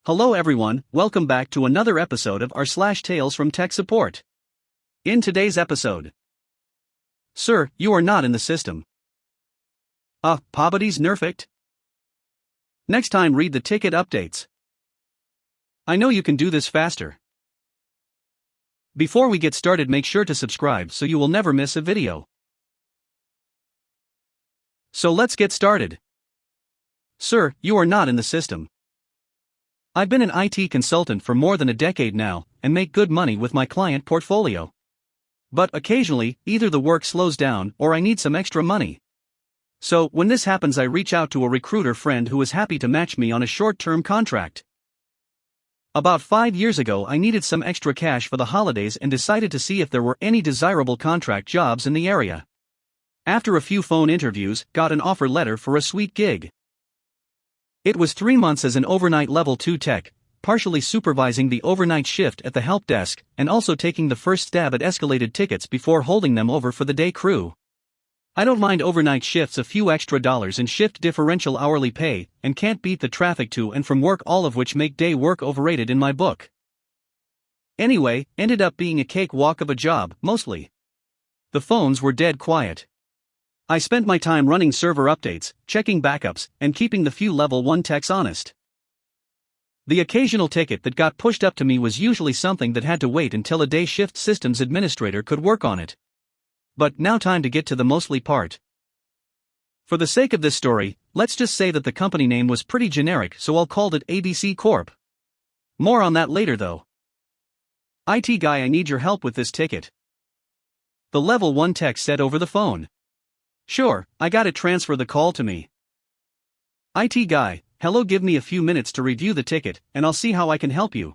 Hello everyone, welcome back to another episode of r/slash Tales from Tech Support. In today's episode, Sir, you are not in the system. Poverty's nerfed? Next time read the ticket updates. I know you can do this faster. Before we get started, make sure to subscribe so you will never miss a video. So let's get started. Sir, you are not in the system. I've been an IT consultant for more than a decade now, and make good money with my client portfolio. But occasionally, either the work slows down or I need some extra money. So, when this happens, I reach out to a recruiter friend who is happy to match me on a short-term contract. About 5 years ago, I needed some extra cash for the holidays and decided to see if there were any desirable contract jobs in the area. After a few phone interviews, got an offer letter for a sweet gig. It was 3 months as an overnight level 2 tech, partially supervising the overnight shift at the help desk and also taking the first stab at escalated tickets before holding them over for the day crew. I don't mind overnight shifts, a few extra dollars in shift differential hourly pay, and can't beat the traffic to and from work, all of which make day work overrated in my book. Anyway, ended up being a cakewalk of a job, mostly. The phones were dead quiet. I spent my time running server updates, checking backups, and keeping the few level 1 techs honest. The occasional ticket that got pushed up to me was usually something that had to wait until a day shift systems administrator could work on it. But now time to get to the mostly part. For the sake of this story, let's just say that the company name was pretty generic, so I'll call it ABC Corp. More on that later though. IT guy, I need your help with this ticket. The level 1 tech said over the phone. Sure, I got it, transfer the call to me. IT guy, hello, give me a few minutes to review the ticket, and I'll see how I can help you.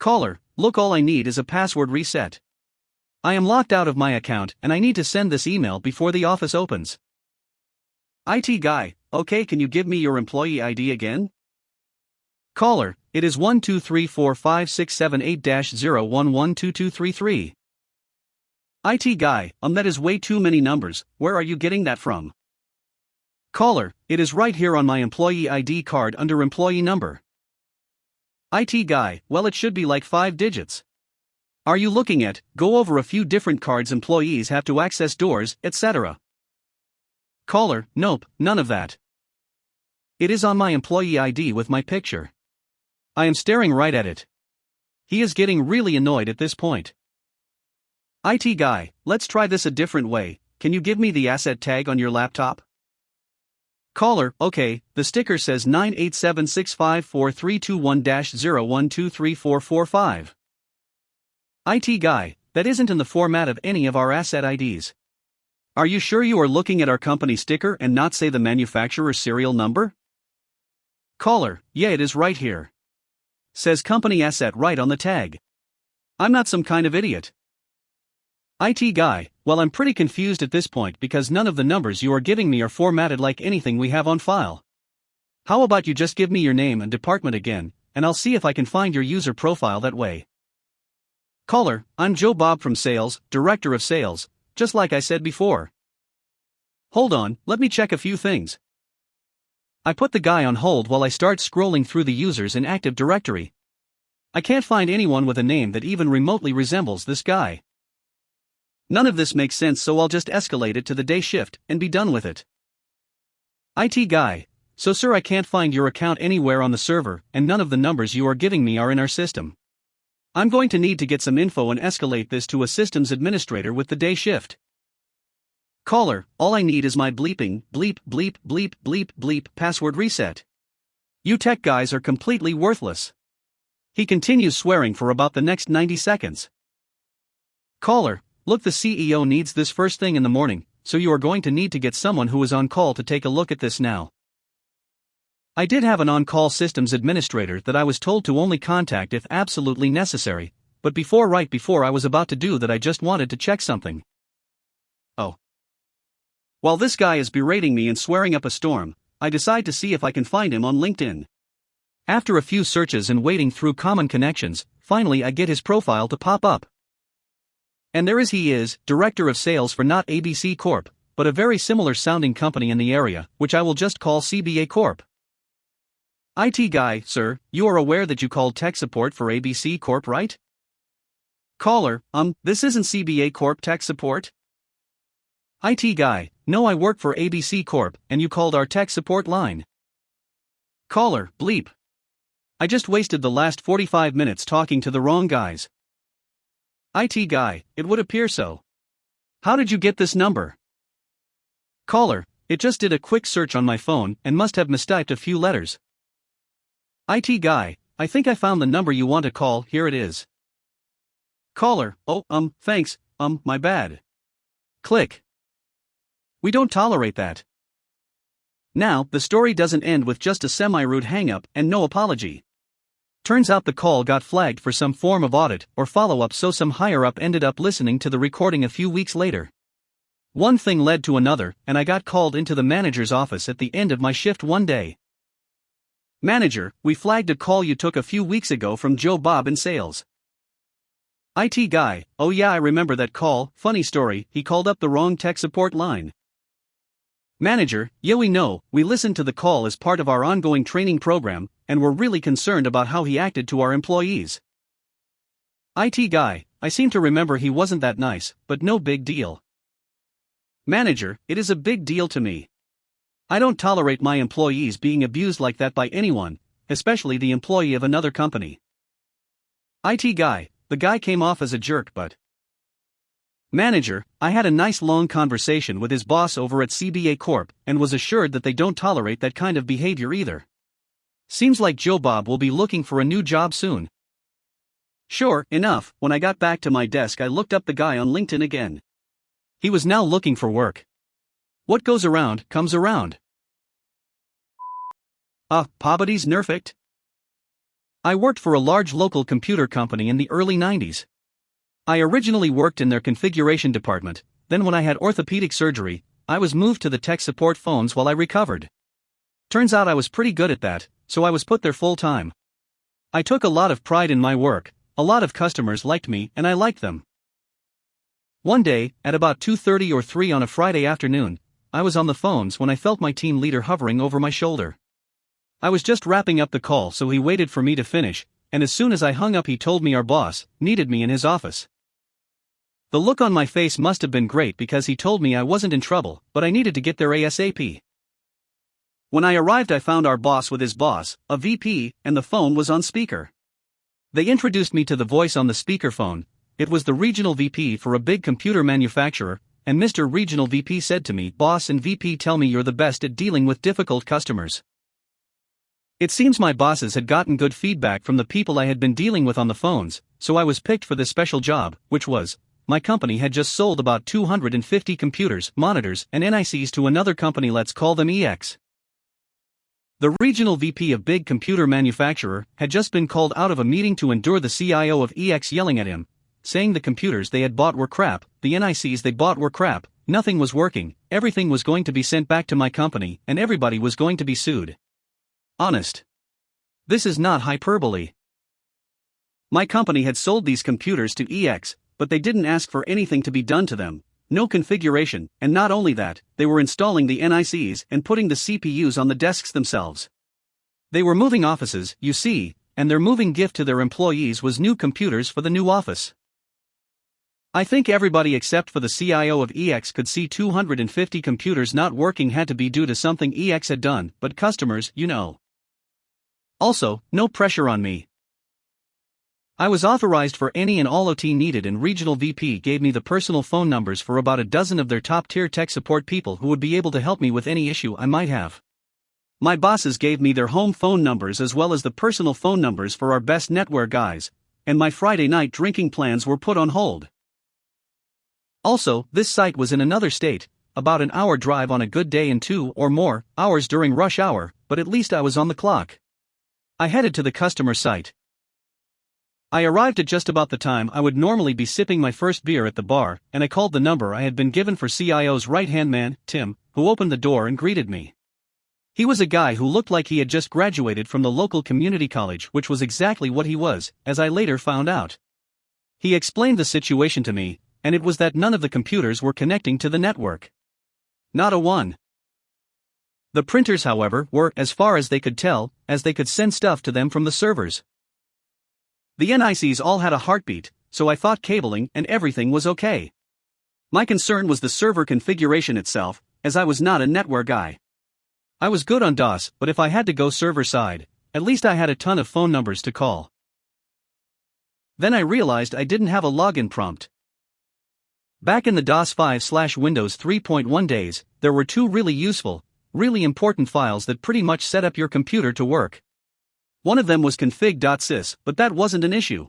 Caller, look, all I need is a password reset. I am locked out of my account and I need to send this email before the office opens. IT guy, okay, can you give me your employee ID again? Caller, it is 123456780112233. IT guy, that is way too many numbers, where are you getting that from? Caller, it is right here on my employee ID card under employee number. IT guy, well, it should be like 5 digits. Are you looking at, go over a few different cards employees have to access doors, etc. Caller, nope, none of that. It is on my employee ID with my picture. I am staring right at it. He is getting really annoyed at this point. IT guy, let's try this a different way, can you give me the asset tag on your laptop? Caller, okay, the sticker says 987654321-01234445. IT guy, that isn't in the format of any of our asset IDs. Are you sure you are looking at our company sticker and not, say, the manufacturer serial number? Caller, yeah, it is right here. Says company asset right on the tag. I'm not some kind of idiot. IT guy, well, I'm pretty confused at this point because none of the numbers you are giving me are formatted like anything we have on file. How about you just give me your name and department again, and I'll see if I can find your user profile that way. Caller, I'm Joe Bob from Sales, Director of Sales, just like I said before. Hold on, let me check a few things. I put the guy on hold while I start scrolling through the users in Active Directory. I can't find anyone with a name that even remotely resembles this guy. None of this makes sense, so I'll just escalate it to the day shift and be done with it. IT guy, so sir, I can't find your account anywhere on the server and none of the numbers you are giving me are in our system. I'm going to need to get some info and escalate this to a systems administrator with the day shift. Caller, all I need is my bleeping, bleep, bleep, bleep, bleep, bleep password reset. You tech guys are completely worthless. He continues swearing for about the next 90 seconds. Caller, look, the CEO needs this first thing in the morning, so you are going to need to get someone who is on call to take a look at this now. I did have an on-call systems administrator that I was told to only contact if absolutely necessary, but right before I was about to do that, I just wanted to check something. Oh. While this guy is berating me and swearing up a storm, I decide to see if I can find him on LinkedIn. After a few searches and wading through common connections, finally I get his profile to pop up. And there he is, Director of Sales for not ABC Corp, but a very similar sounding company in the area, which I will just call CBA Corp. IT guy, sir, you are aware that you called tech support for ABC Corp, right? Caller, this isn't CBA Corp tech support? IT guy, no, I work for ABC Corp, and you called our tech support line. Caller, bleep. I just wasted the last 45 minutes talking to the wrong guys. IT guy, it would appear so. How did you get this number? Caller, it just did a quick search on my phone and must have mistyped a few letters. IT guy, I think I found the number you want to call, here it is. Caller, oh, thanks, my bad. Click. We don't tolerate that. Now, the story doesn't end with just a semi-rude hang-up and no apology. Turns out the call got flagged for some form of audit or follow-up, so some higher-up ended up listening to the recording a few weeks later. One thing led to another, and I got called into the manager's office at the end of my shift one day. Manager, we flagged a call you took a few weeks ago from Joe Bob in sales. IT guy, oh yeah, I remember that call. Funny story, he called up the wrong tech support line. Manager, yeah, we know, we listened to the call as part of our ongoing training program, and we're really concerned about how he acted to our employees. IT guy, I seem to remember he wasn't that nice, but no big deal. Manager, it is a big deal to me. I don't tolerate my employees being abused like that by anyone, especially the employee of another company. IT guy, the guy came off as a jerk, but... Manager, I had a nice long conversation with his boss over at CBA Corp and was assured that they don't tolerate that kind of behavior either. Seems like Joe Bob will be looking for a new job soon. Sure enough, when I got back to my desk I looked up the guy on LinkedIn again. He was now looking for work. What goes around, comes around. Poverty's nerfed. I worked for a large local computer company in the early 90s. I originally worked in their configuration department, then when I had orthopedic surgery, I was moved to the tech support phones while I recovered. Turns out I was pretty good at that, so I was put there full time. I took a lot of pride in my work, a lot of customers liked me and I liked them. One day, at about 2:30 or 3 on a Friday afternoon, I was on the phones when I felt my team leader hovering over my shoulder. I was just wrapping up the call, so he waited for me to finish, and as soon as I hung up he told me our boss needed me in his office. The look on my face must have been great because he told me I wasn't in trouble, but I needed to get there ASAP. When I arrived I found our boss with his boss, a VP, and the phone was on speaker. They introduced me to the voice on the speakerphone. It was the regional VP for a big computer manufacturer, and Mr. Regional VP said to me, "Boss and VP tell me you're the best at dealing with difficult customers." It seems my bosses had gotten good feedback from the people I had been dealing with on the phones, so I was picked for this special job, which was, my company had just sold about 250 computers, monitors, and NICs to another company, let's call them EX. The regional VP of big computer manufacturer had just been called out of a meeting to endure the CIO of EX yelling at him, saying the computers they had bought were crap, the NICs they bought were crap, nothing was working, everything was going to be sent back to my company, and everybody was going to be sued. Honest. This is not hyperbole. My company had sold these computers to EX, but they didn't ask for anything to be done to them, no configuration, and not only that, they were installing the NICs and putting the CPUs on the desks themselves. They were moving offices, you see, and their moving gift to their employees was new computers for the new office. I think everybody except for the CIO of EX could see 250 computers not working had to be due to something EX had done, but customers, you know. Also, no pressure on me. I was authorized for any and all OT needed, and Regional VP gave me the personal phone numbers for about a dozen of their top-tier tech support people who would be able to help me with any issue I might have. My bosses gave me their home phone numbers as well as the personal phone numbers for our best netwear guys, and my Friday night drinking plans were put on hold. Also, this site was in another state, about an hour drive on a good day and 2 or more hours during rush hour, but at least I was on the clock. I headed to the customer site. I arrived at just about the time I would normally be sipping my first beer at the bar, and I called the number I had been given for CIO's right-hand man, Tim, who opened the door and greeted me. He was a guy who looked like he had just graduated from the local community college, which was exactly what he was, as I later found out. He explained the situation to me, and it was that none of the computers were connecting to the network. Not a one. The printers, however, were, as far as they could tell, as they could send stuff to them from the servers. The NICs all had a heartbeat, so I thought cabling and everything was okay. My concern was the server configuration itself, as I was not a network guy. I was good on DOS, but if I had to go server side, at least I had a ton of phone numbers to call. Then I realized I didn't have a login prompt. Back in the DOS 5/Windows 3.1 days, there were two really useful, really important files that pretty much set up your computer to work. One of them was config.sys, but that wasn't an issue.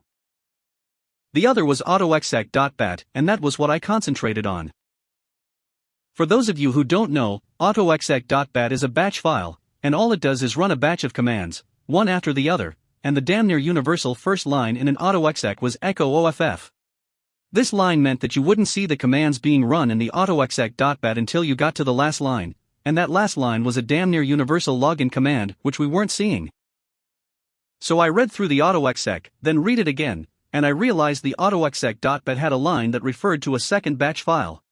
The other was autoexec.bat, and that was what I concentrated on. For those of you who don't know, autoexec.bat is a batch file, and all it does is run a batch of commands, one after the other, and the damn near universal first line in an autoexec was echo OFF. This line meant that you wouldn't see the commands being run in the autoexec.bat until you got to the last line, and that last line was a damn near universal login command, which we weren't seeing. So I read through the autoexec, then read it again, and I realized the autoexec.bat had a line that referred to a second batch file.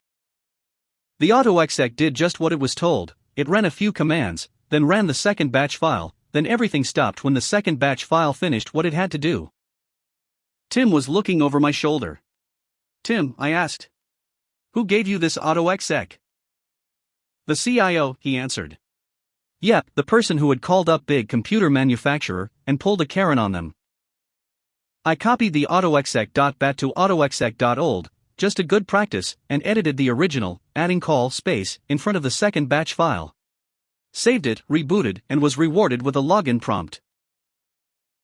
The autoexec did just what it was told. It ran a few commands, then ran the second batch file, then everything stopped when the second batch file finished what it had to do. Tim was looking over my shoulder. "Tim," I asked, "who gave you this autoexec?" "The CIO," he answered. Yep, the person who had called up big computer manufacturer and pulled a Karen on them. I copied the autoexec.bat to autoexec.old, just a good practice, and edited the original, adding call space in front of the second batch file. Saved it, rebooted, and was rewarded with a login prompt.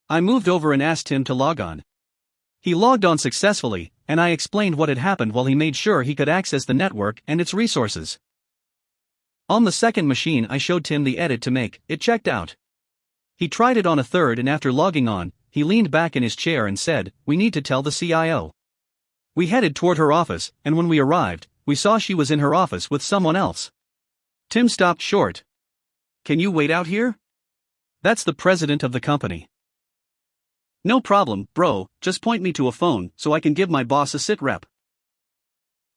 I moved over and asked him to log on. He logged on successfully, and I explained what had happened while he made sure he could access the network and its resources. On the second machine I showed Tim the edit to make. It checked out. He tried it on a third, and after logging on, he leaned back in his chair and said, "We need to tell the CIO." We headed toward her office, and when we arrived, we saw she was in her office with someone else. Tim stopped short. "Can you wait out here? That's the president of the company." "No problem, bro, just point me to a phone so I can give my boss a sit rep."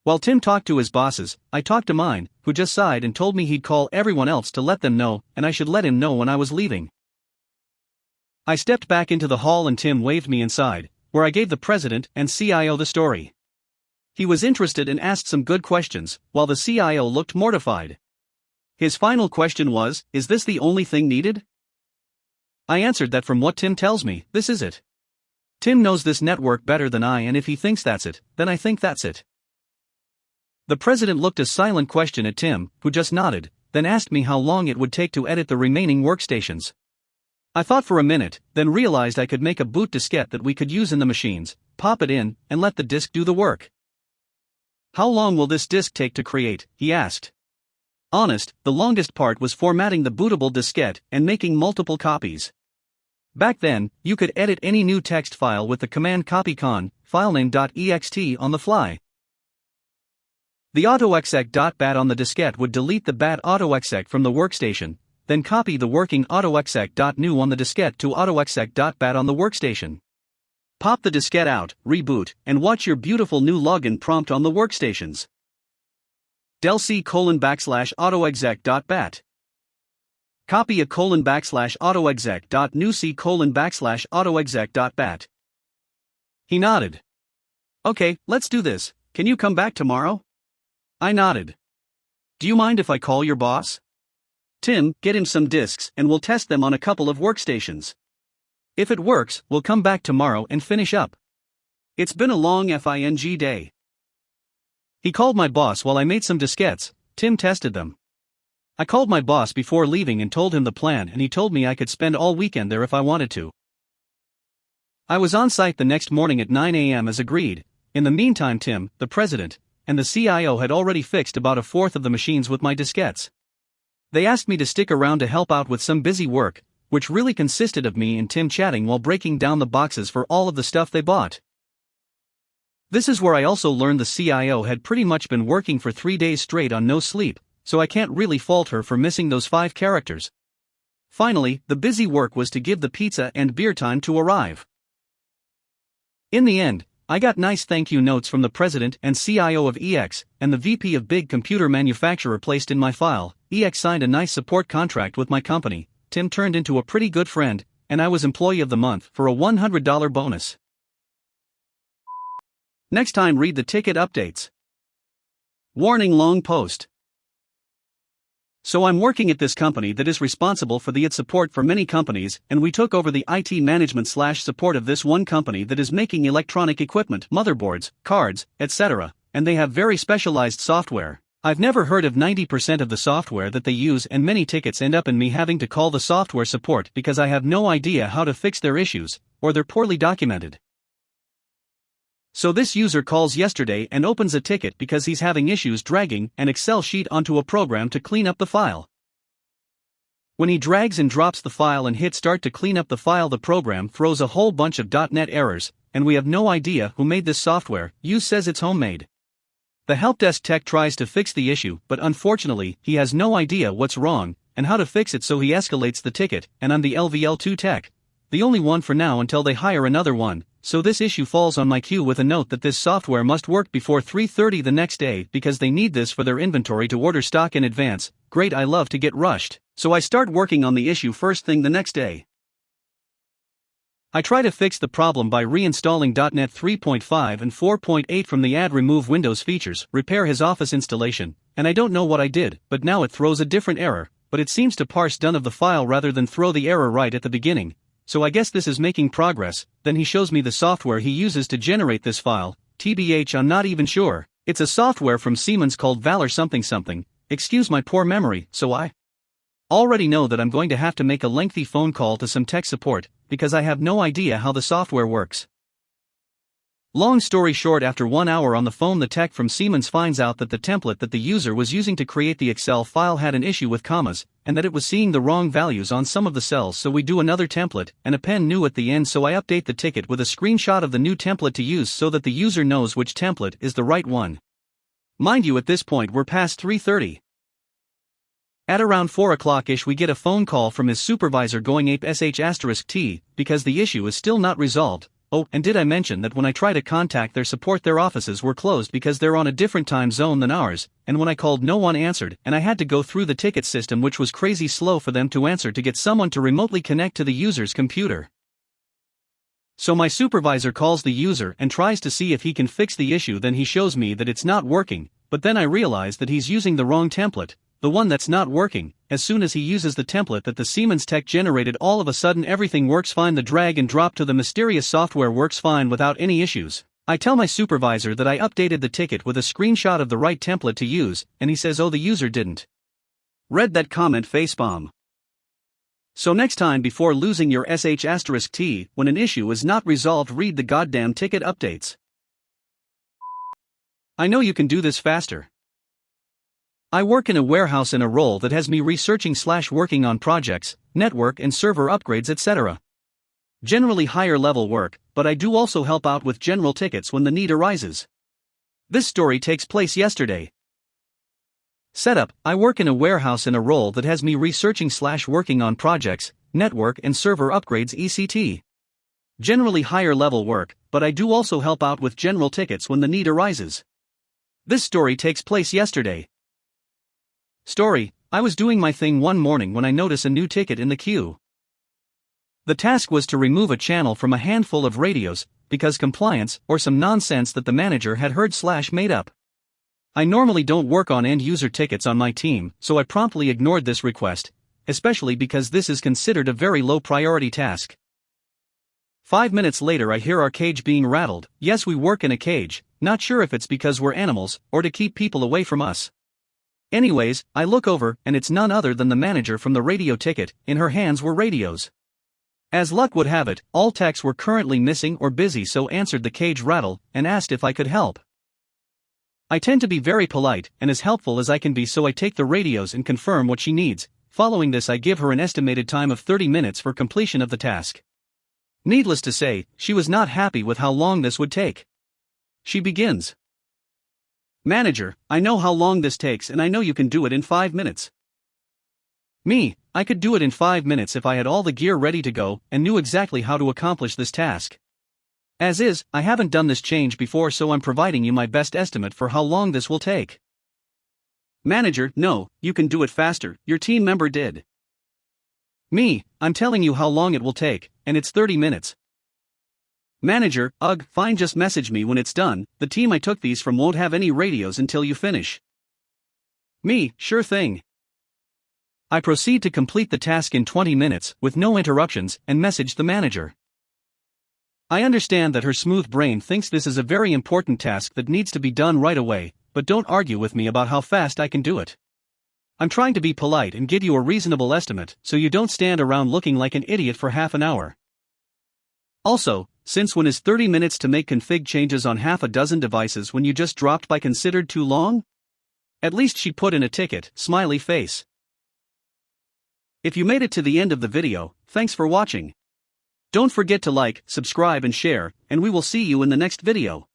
While Tim talked to his bosses, I talked to mine, who just sighed and told me he'd call everyone else to let them know, and I should let him know when I was leaving. I stepped back into the hall and Tim waved me inside, where I gave the president and CIO the story. He was interested and asked some good questions, while the CIO looked mortified. His final question was, "Is this the only thing needed?" I answered that from what Tim tells me, this is it. Tim knows this network better than I, and if he thinks that's it, then I think that's it. The president looked a silent question at Tim, who just nodded, then asked me how long it would take to edit the remaining workstations. I thought for a minute, then realized I could make a boot diskette that we could use in the machines, pop it in, and let the disk do the work. "How long will this disk take to create?" he asked. Honest, the longest part was formatting the bootable diskette and making multiple copies. Back then, you could edit any new text file with the command copycon, filename.ext on the fly. The autoexec.bat on the diskette would delete the bat autoexec from the workstation, then copy the working autoexec.new on the diskette to autoexec.bat on the workstation. Pop the diskette out, reboot, and watch your beautiful new login prompt on the workstations. Del C:\autoexec.bat. Copy a :autoexec.new C:\autoexec.bat. He nodded. "Okay, let's do this. Can you come back tomorrow?" I nodded. "Do you mind if I call your boss?" "Tim, get him some disks and we'll test them on a couple of workstations. If it works, we'll come back tomorrow and finish up. It's been a long FING day." He called my boss while I made some diskettes. Tim tested them. I called my boss before leaving and told him the plan, and he told me I could spend all weekend there if I wanted to. I was on site the next morning at 9 a.m. as agreed. In the meantime, Tim, the president, and the CIO had already fixed about a fourth of the machines with my diskettes. They asked me to stick around to help out with some busy work, which really consisted of me and Tim chatting while breaking down the boxes for all of the stuff they bought. This is where I also learned the CIO had pretty much been working for 3 days straight on no sleep, so I can't really fault her for missing those 5 characters. Finally, the busy work was to give the pizza and beer time to arrive. In the end, I got nice thank you notes from the president and CIO of EX, and the VP of big computer manufacturer placed in my file, EX signed a nice support contract with my company. Tim turned into a pretty good friend, and I was Employee of the Month for a $100 bonus. Next time, read the ticket updates. Warning: long post. So I'm working at this company that is responsible for the IT support for many companies, and we took over the IT management/support of this one company that is making electronic equipment, motherboards, cards, etc., and they have very specialized software. I've never heard of 90% of the software that they use, and many tickets end up in me having to call the software support because I have no idea how to fix their issues, or they're poorly documented. So this user calls yesterday and opens a ticket because he's having issues dragging an Excel sheet onto a program to clean up the file. When he drags and drops the file and hits start to clean up the file, the program throws a whole bunch of .NET errors, and we have no idea who made this software. Use says it's homemade. The help desk tech tries to fix the issue, but unfortunately, he has no idea what's wrong and how to fix it, so he escalates the ticket, and I'm the LVL2 tech. The only one for now until they hire another one, so this issue falls on my queue with a note that this software must work before 3:30 the next day because they need this for their inventory to order stock in advance. Great, I love to get rushed, so I start working on the issue first thing the next day. I try to fix the problem by reinstalling .NET 3.5 and 4.8 from the add remove Windows features, repair his Office installation, and I don't know what I did, but now it throws a different error, but it seems to parse done of the file rather than throw the error right at the beginning. So I guess this is making progress. Then he shows me the software he uses to generate this file. TBH, I'm not even sure. It's a software from Siemens called Valor something something. Excuse my poor memory. So I already know that I'm going to have to make a lengthy phone call to some tech support, because I have no idea how the software works. Long story short, after 1 hour on the phone, the tech from Siemens finds out that the template that the user was using to create the Excel file had an issue with commas, and that it was seeing the wrong values on some of the cells, so we do another template, and append new at the end, so I update the ticket with a screenshot of the new template to use so that the user knows which template is the right one. Mind you, at this point we're past 3:30. At around 4 o'clock-ish we get a phone call from his supervisor going ape sh*t, because the issue is still not resolved. Oh, and did I mention that when I try to contact their support, their offices were closed because they're on a different time zone than ours, and when I called no one answered, and I had to go through the ticket system, which was crazy slow for them to answer, to get someone to remotely connect to the user's computer. So my supervisor calls the user and tries to see if he can fix the issue, then he shows me that it's not working, but then I realize that he's using the wrong template, the one that's not working. As soon as he uses the template that the Siemens tech generated, all of a sudden everything works fine. The drag and drop to the mysterious software works fine without any issues. I tell my supervisor that I updated the ticket with a screenshot of the right template to use, and he says, oh, the user didn't read that comment, facepalm. So next time, before losing your sh*t, when an issue is not resolved, read the goddamn ticket updates. I know you can do this faster. I work in a warehouse in a role that has me researching/working on projects, network and server upgrades, etc. Generally higher level work, but I do also help out with general tickets when the need arises. This story takes place yesterday. Setup: I work in a warehouse in a role that has me researching/working on projects, network and server upgrades, etc. Generally higher level work, but I do also help out with general tickets when the need arises. This story takes place yesterday. Story: I was doing my thing one morning when I notice a new ticket in the queue. The task was to remove a channel from a handful of radios, because compliance, or some nonsense that the manager had heard/made up. I normally don't work on end-user tickets on my team, so I promptly ignored this request, especially because this is considered a very low-priority task. 5 minutes later I hear our cage being rattled. Yes, we work in a cage, not sure if it's because we're animals, or to keep people away from us. Anyways, I look over, and it's none other than the manager from the radio ticket. In her hands were radios. As luck would have it, all techs were currently missing or busy, so answered the cage rattle, and asked if I could help. I tend to be very polite, and as helpful as I can be, so I take the radios and confirm what she needs. Following this I give her an estimated time of 30 minutes for completion of the task. Needless to say, she was not happy with how long this would take. She begins. Manager, I know how long this takes, and I know you can do it in 5 minutes. Me, I could do it in 5 minutes if I had all the gear ready to go and knew exactly how to accomplish this task. As is, I haven't done this change before, so I'm providing you my best estimate for how long this will take. Manager, no, you can do it faster, your team member did. Me, I'm telling you how long it will take, and it's 30 minutes. Manager, ugh, fine, just message me when it's done, the team I took these from won't have any radios until you finish. Me, sure thing. I proceed to complete the task in 20 minutes, with no interruptions, and message the manager. I understand that her smooth brain thinks this is a very important task that needs to be done right away, but don't argue with me about how fast I can do it. I'm trying to be polite and give you a reasonable estimate, so you don't stand around looking like an idiot for half an hour. Also, since when is 30 minutes to make config changes on half a dozen devices when you just dropped by considered too long? At least she put in a ticket, smiley face. If you made it to the end of the video, thanks for watching. Don't forget to like, subscribe and share, and we will see you in the next video.